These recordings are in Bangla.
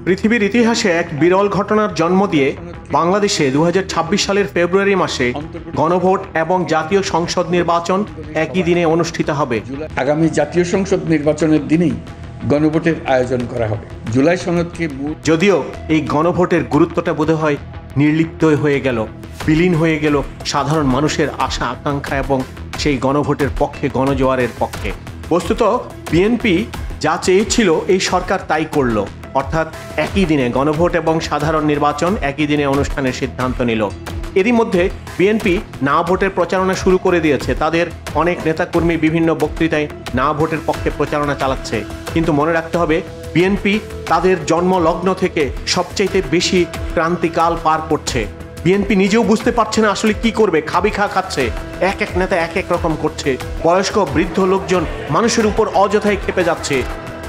পৃথিবীর ইতিহাসে এক বিরল ঘটনার জন্ম দিয়ে বাংলাদেশে ২০২৬ সালের ফেব্রুয়ারি মাসে গণভোট এবং জাতীয় সংসদ নির্বাচন একই দিনে অনুষ্ঠিত হবে। আগামী জাতীয় সংসদ নির্বাচনের দিনেই গণভোটের আয়োজন করা হবে। জুলাই সনদকে যদিও এই গণভোটের গুরুত্বটা বোধহয় নির্লিপ্ত হয়ে গেল, বিলীন হয়ে গেল সাধারণ মানুষের আশা আকাঙ্ক্ষা এবং সেই গণভোটের পক্ষে, গণজোয়ারের পক্ষে। বস্তুত বিএনপি যা চেয়েছিল এই সরকার তাই করল, অর্থাৎ একই দিনে গণভোট এবং সাধারণ নির্বাচন একই দিনে অনুষ্ঠানের সিদ্ধান্ত নিল। এরই মধ্যে বিএনপি না ভোটের প্রচারণা শুরু করে দিয়েছে। তাদের অনেক নেতাকর্মী বিভিন্ন বক্তৃতায় না ভোটের পক্ষে প্রচারণা চালাচ্ছে। কিন্তু মনে রাখতে হবে, বিএনপি তাদের জন্মলগ্ন থেকে সবচাইতে বেশি ক্রান্তিকাল পার করছে। বিএনপি নিজেও বুঝতে পারছে না আসলে কি করবে, খাচ্ছে। এক এক নেতা এক এক রকম করছে। বয়স্ক বৃদ্ধ লোকজন মানুষের উপর অযথায় খেপে যাচ্ছে।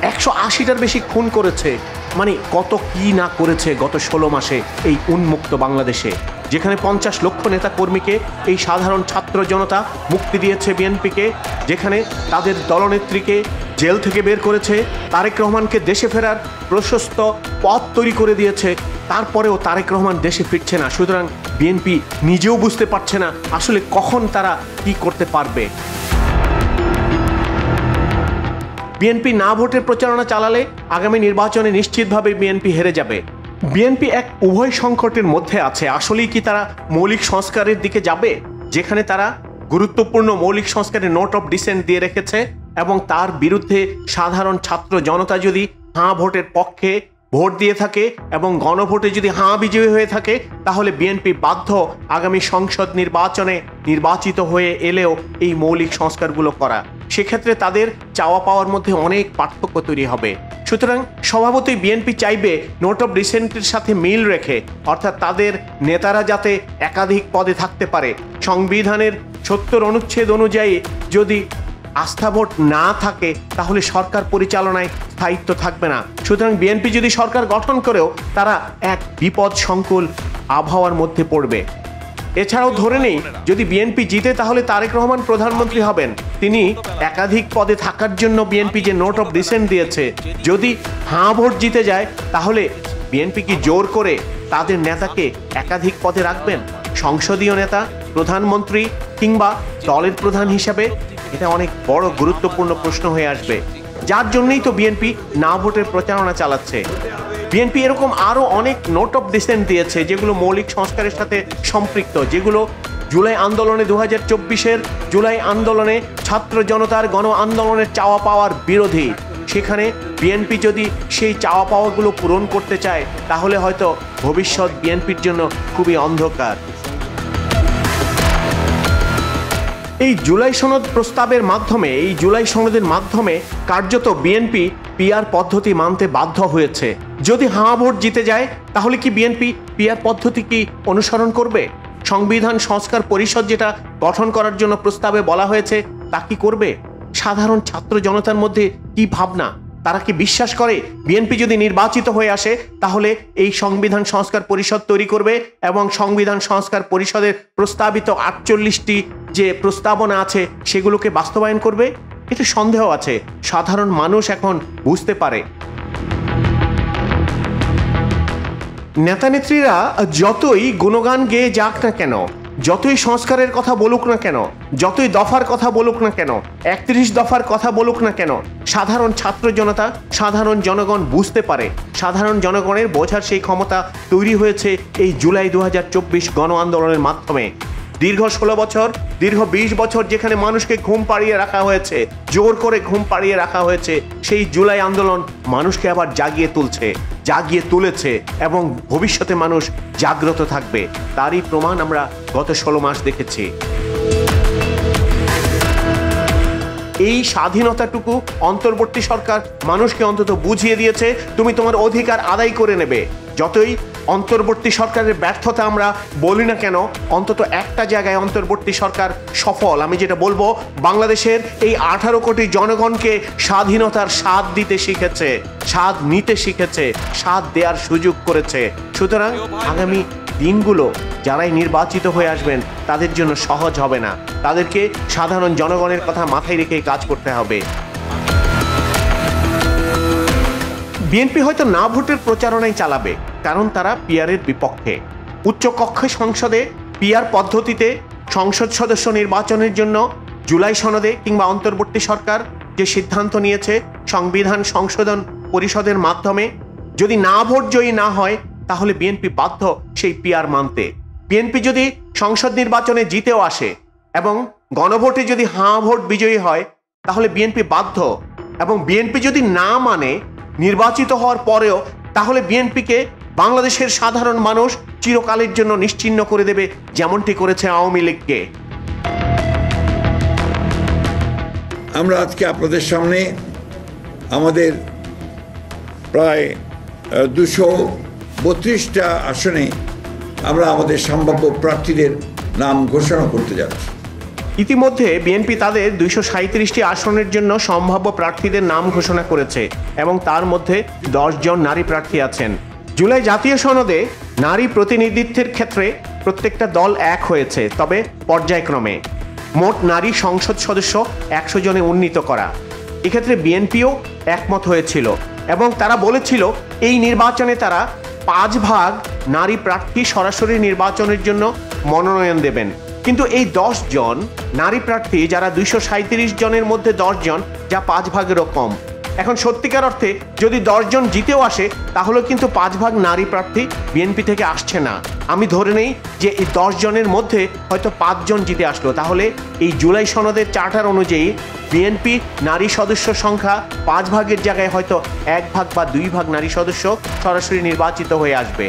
১৮০টার বেশি খুন করেছে। মানে কত কি না করেছে গত ১৬ মাসে এই উন্মুক্ত বাংলাদেশে, যেখানে ৫০ লক্ষ নেতা কর্মীকে এই সাধারণ ছাত্র জনতা মুক্তি দিয়েছে বিএনপিকে, যেখানে তাদের দলনেত্রীকে জেল থেকে বের করেছে, তারেক রহমানকে দেশে ফেরার প্রশস্ত পথ তৈরি করে দিয়েছে। তারপরেও তারেক রহমান দেশে ফিরছে না। সুতরাং বিএনপি নিজেও বুঝতে পারছে না আসলে কখন তারা কি করতে পারবে। বিএনপি না ভোটের প্রচারণা চালালে আগামী নির্বাচনে নিশ্চিতভাবে বিএনপি হেরে যাবে। বিএনপি এক উভয় সংকটের মধ্যে আছে। আসলেই কি তারা মৌলিক সংস্কারের দিকে যাবে, যেখানে তারা গুরুত্বপূর্ণ মৌলিক সংস্কারের নোট অফ ডিসেন্ট দিয়ে রেখেছে, এবং তার বিরুদ্ধে সাধারণ ছাত্র জনতা যদি হাঁ ভোটের পক্ষে ভোট দিয়ে থাকে এবং গণভোটে যদি হাঁ বিজয়ী হয়ে থাকে, তাহলে বিএনপি বাধ্য আগামী সংসদ নির্বাচনে নির্বাচিত হয়ে এলেও এই মৌলিক সংস্কারগুলো করা। সেক্ষেত্রে তাদের চাওয়া পাওয়ার মধ্যে অনেক পার্থক্য তৈরি হবে। সুতরাং স্বভাবতই বিএনপি চাইবে নোট অফ ডিসেন্টের সাথে মিল রেখে, অর্থাৎ তাদের নেতারা যাতে একাধিক পদে থাকতে পারে। সংবিধানের ৭০ অনুচ্ছেদ অনুযায়ী যদি আস্থা ভোট না থাকে তাহলে সরকার পরিচালনায় স্থায়িত্ব থাকবে না। সুতরাং বিএনপি যদি সরকার গঠন করেও তারা এক বিপদ সংকুল আবহাওয়ার মধ্যে পড়বে। এছাড়াও ধরে নেই যদি বিএনপি জিতে তাহলে তারেক রহমান প্রধানমন্ত্রী হবেন। তিনি একাধিক পদে থাকার জন্য বিএনপি যে নোট অফ ডিসেন্ট দিয়েছে, যদি হাঁ ভোট জিতে যায় তাহলে বিএনপি কি জোর করে তাদের নেতাকে একাধিক পদে রাখবেন, সংসদীয় নেতা, প্রধানমন্ত্রী কিংবা দলের প্রধান হিসাবে? এটা অনেক বড় গুরুত্বপূর্ণ প্রশ্ন হয়ে আসবে, যার জন্যই তো বিএনপি না ভোটের প্রচারণা চালাচ্ছে। বিএনপি এরকম আরও অনেক নোট অফ ডিসেন্ট দিয়েছে যেগুলো মৌলিক সংস্কারের সাথে সম্পৃক্ত, যেগুলো জুলাই আন্দোলনে ২০২৪-এর জুলাই আন্দোলনে ছাত্র জনতার গণ আন্দোলনের চাওয়া পাওয়ার বিরোধী। সেখানে বিএনপি যদি সেই চাওয়া পাওয়াগুলো পূরণ করতে চায় তাহলে হয়তো ভবিষ্যৎ বিএনপির জন্য খুবই অন্ধকার। এই জুলাই সনদ প্রস্তাবের মাধ্যমে, এই জুলাই সনদের মাধ্যমে কার্যত বিএনপি পিআর পদ্ধতি মানতে বাধ্য হয়েছে। যদি হাঁ ভোট জিতে যায় তাহলে কি বিএনপি পিআর পদ্ধতি কি অনুসরণ করবে? সংবিধান সংস্কার পরিষদ যেটা গঠন করার জন্য প্রস্তাবে বলা হয়েছে তা কি করবে? সাধারণ ছাত্র জনতার মধ্যে কি ভাবনা, তারা কি বিশ্বাস করে বিএনপি যদি নির্বাচিত হয়ে আসে তাহলে এই সংবিধান সংস্কার পরিষদ তৈরি করবে এবং সংবিধান সংস্কার পরিষদের প্রস্তাবিত ৪৮টি যে প্রস্তাবনা আছে সেগুলোকে বাস্তবায়ন করবে? এটা সন্দেহ আছে। সাধারণ মানুষ এখন বুঝতে পারে। নেতানেত্রীরা যতই গুণগান গেয়ে যাক না কেন, যতই সংস্কারের কথা বলুক না কেন, যতই দফার কথা বলুক না কেন, ৩১ দফার কথা বলুক না কেন, সাধারণ ছাত্র জনতা, সাধারণ জনগণ বুঝতে পারে। সাধারণ জনগণের বোঝার সেই ক্ষমতা তৈরি হয়েছে এই জুলাই ২০২৪ গণ আন্দোলনের মাধ্যমে। দীর্ঘ ১৬ বছর, দীর্ঘ ২০ বছর যেখানে মানুষকে ঘুম পাড়িয়ে রাখা হয়েছে, জোর করে ঘুম পাড়িয়ে রাখা হয়েছে, সেই জুলাই আন্দোলন মানুষকে আবার জাগিয়ে তুলেছে এবং ভবিষ্যতে মানুষ জাগ্রত থাকবে। তারই প্রমাণ আমরা গত ১৬ মাস দেখেছি। এই স্বাধীনতাটুকু অন্তর্বর্তী সরকার মানুষকে অন্তত বুঝিয়ে দিয়েছে, তুমি তোমার অধিকার আদায় করে নেবে। যতই অন্তর্বর্তী সরকারের ব্যর্থতা আমরা বলি না কেন, অন্তত একটা জায়গায় অন্তর্বর্তী সরকার সফল। আমি যেটা বলবো, বাংলাদেশের এই ১৮ কোটি জনগণকে স্বাধীনতার স্বাদ দিতে শিখেছে, স্বাদ নিতে শিখেছে, স্বাদ দেওয়ার সুযোগ করেছে। সুতরাং আগামী দিনগুলো যারাই নির্বাচিত হয়ে আসবেন তাদের জন্য সহজ হবে না। তাদেরকে সাধারণ জনগণের কথা মাথায় রেখে কাজ করতে হবে। বিএনপি হয়তো না ভোটের প্রচারণাই চালাবে, কারণ তারা পিআরের বিপক্ষে। উচ্চকক্ষে সংসদে পিআর পদ্ধতিতে সংসদ সদস্য নির্বাচনের জন্য জুলাই সনদে কিংবা অন্তর্বর্তী সরকার যে সিদ্ধান্ত নিয়েছে সংবিধান সংশোধন পরিষদের মাধ্যমে, যদি না ভোট জয়ী না হয় তাহলে বিএনপি বাধ্য সেই পিআর মানতে। বিএনপি যদি সংসদ নির্বাচনে জিতেও আসে এবং গণভোটে যদি হাঁ ভোট বিজয়ী হয় তাহলে বিএনপি বাধ্য, এবং বিএনপি যদি না মানে নির্বাচিত হওয়ার পরেও, তাহলে বিএনপিকে বাংলাদেশের সাধারণ মানুষ চিরকালের জন্য নিশ্চিহ্ন করে দেবে, যেমনটি করেছে আওয়ামী লীগকে। আমরা আজকে আপনাদের সামনে আমাদের প্রায় 232টা আসনে আমরা আমাদের সম্ভাব্য প্রার্থীদের নাম ঘোষণা করতে যাচ্ছি। ইতিমধ্যে বিএনপি তাদের 237টি আসনের জন্য সম্ভাব্য প্রার্থীদের নাম ঘোষণা করেছে এবং তার মধ্যে 10 জন নারী প্রার্থী আছেন। জুলাই জাতীয় সনদে নারী প্রতিনিধিত্বের ক্ষেত্রে প্রত্যেকটা দল এক হয়েছে, তবে পর্যায়ক্রমে। মোট নারী সংসদ সদস্য 100 জনে উন্নীত করা। এক্ষেত্রে বিএনপিও একমত হয়েছিল এবং তারা বলেছিল এই নির্বাচনে তারা 5 ভাগ নারী প্রার্থী সরাসরি নির্বাচনের জন্য মনোনয়ন দেবেন। কিন্তু এই 10 জন নারী প্রার্থী, যারা 237 জনের মধ্যে 10 জন, যা 5 ভাগেরও কম। এখন সত্যিকার অর্থে যদি 10 জন জিতেও আসে তাহলে কিন্তু 5 ভাগ নারী প্রার্থী বিএনপি থেকে আসছে না। আমি ধরে নেই যে এই 10 জনের মধ্যে হয়তো 5 জন জিতে আসলো, তাহলে এই জুলাই সনদের চার্টার অনুযায়ী বিএনপি নারী সদস্য সংখ্যা 5 ভাগের জায়গায় হয়তো 1 ভাগ বা 2 ভাগ নারী সদস্য সরাসরি নির্বাচিত হয়ে আসবে।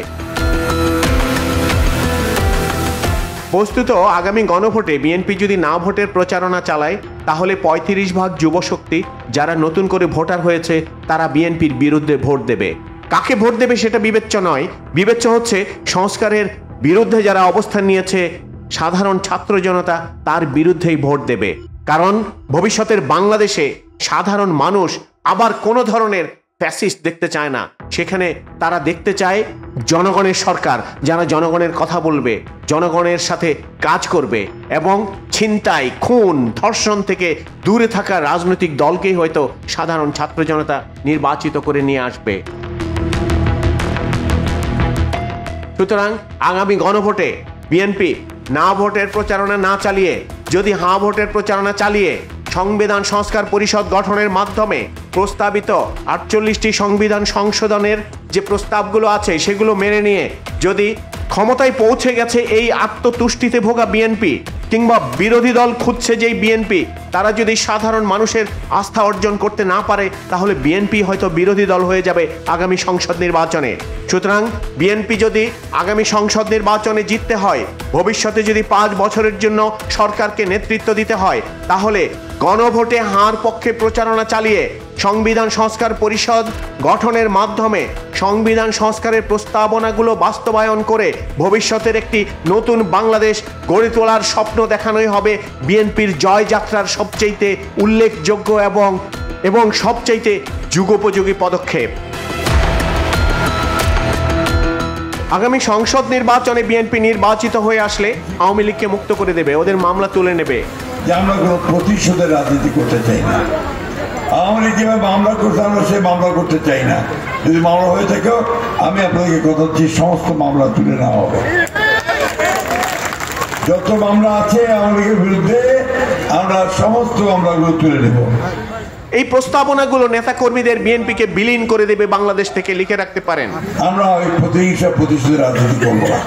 বস্তুত আগামী গণভোটে বিএনপি যদি না ভোটের প্রচারণা চালায় তাহলে 35 ভাগ যুবশক্তি যারা নতুন করে ভোটার হয়েছে তারা বিএনপির বিরুদ্ধে ভোট দেবে। কাকে ভোট দেবে সেটা বিবেচ্য নয়, বিবেচ্য হচ্ছে সংস্কারের বিরুদ্ধে যারা অবস্থান নিয়েছে সাধারণ ছাত্র জনতা, তার বিরুদ্ধেই ভোট দেবে। কারণ ভবিষ্যতের বাংলাদেশে সাধারণ মানুষ আবার কোনো ধরনের ফ্যাসিস্ট দেখতে চায় না। সেখানে তারা দেখতে চায় জনগণের সরকার, যারা জনগণের কথা বলবে, জনগণের সাথে কাজ করবে এবং ছিনতাই, খুন, ধর্ষণ থেকে দূরে থাকা রাজনৈতিক দলকেই হয়তো সাধারণ ছাত্র জনতা নির্বাচিত করে নিয়ে আসবে। সুতরাং আগামী গণভোটে বিএনপি না ভোটের প্রচারণা না চালিয়ে, যদি হাঁ ভোটের প্রচারণা চালিয়ে সংবিধান সংস্কার পরিষদ গঠনের মাধ্যমে প্রস্তাবিত 48টি সংবিধান সংশোধনের যে প্রস্তাবগুলো আছে সেগুলো মেনে নিয়ে যদি ক্ষমতায় পৌঁছে গেছে এই আত্মতুষ্টিতে ভোগা বিএনপি, কিংবা বিরোধী দল খুঁজছে যেই বিএনপি, তারা যদি সাধারণ মানুষের আস্থা অর্জন করতে না পারে তাহলে বিএনপি হয়তো বিরোধী দল হয়ে যাবে আগামী সংসদ নির্বাচনে। সুতরাং বিএনপি যদি আগামী সংসদ নির্বাচনে জিততে হয়, ভবিষ্যতে যদি 5 বছরের জন্য সরকারকে নেতৃত্ব দিতে হয়, তাহলে গণভোটে হার পক্ষে প্রচারণা চালিয়ে সংবিধান সংস্কার পরিষদ গঠনের মাধ্যমে সংবিধান সংস্কারের প্রস্তাবনাগুলো বাস্তবায়ন করে ভবিষ্যতের একটি নতুন বাংলাদেশ গড়ে তোলার স্বপ্ন দেখানোই হবে বিএনপির জয়যাত্রার সবচেয়ে উল্লেখযোগ্য এবং সবচেয়ে যুগোপযোগী পদক্ষেপ। আগামী সংসদ নির্বাচনে বিএনপি নির্বাচিত হয়ে আসলে আওয়ামী লীগকে মুক্ত করে দেবে, ওদের মামলা তুলে নেবে। আমরা কোনো প্রতিশোধের রাজনীতি করতে চাই না। আওয়ামী লীগ যেভাবে মামলা করতে, আমরা সে মামলা করতে চাই না। যদি মামলা হয়ে থাকে আমি আপনাদেরকে কথা হচ্ছি, সমস্ত মামলা তুলে নেওয়া হবে। যত মামলা আছে আওয়ামী লীগের বিরুদ্ধে আমরা সমস্ত মামলাগুলো তুলে নেব। এই প্রস্তাবনাগুলো নেতাকর্মীদের বিএনপিকে বিলীন করে দেবে বাংলাদেশ থেকে, লিখে রাখতে পারেন। আমরা ওই প্রতিহিংসা প্রতিশোধের রাজনীতি করবো না।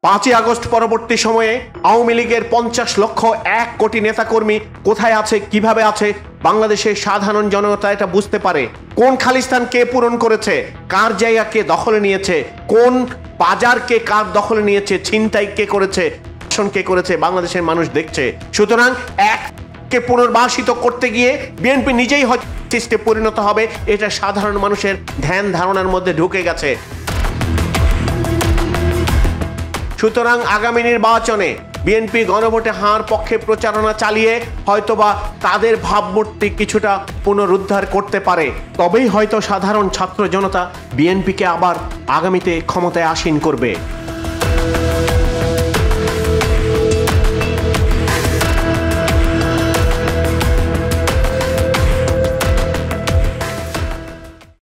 5ই আগস্ট পরবর্তী সময়ে আওয়ামী লীগের 50,100,000 কোটি নেতাকর্মী কোথায় আছে, কিভাবে আছে, বাংলাদেশের সাধারণ জনতা এটা বুঝতে পারে। কোন খালিস্তান কে পূরণ করেছে, কার জায়গা কে দখলে নিয়েছে, কোন বাজার কে কার দখলে নিয়েছে, ছিনতাই কে করেছে, কে করেছে, বাংলাদেশের মানুষ দেখছে। সুতরাং এককে পুনর্বাসিত করতে গিয়ে বিএনপি নিজেই হয়তো ফ্যাসিস্টে পরিণত হবে, এটা সাধারণ মানুষের ধ্যান ধারণার মধ্যে ঢুকে গেছে। সুতরাং আগামী নির্বাচনে বিএনপি গণভোটে হার পক্ষে প্রচারণা চালিয়ে হয়তোবা তাদের ভাবমূর্তি কিছুটা পুনরুদ্ধার করতে পারে, তবেই হয়তো সাধারণ ছাত্র জনতা বিএনপিকে আবার আগামীতে ক্ষমতায় আসীন করবে।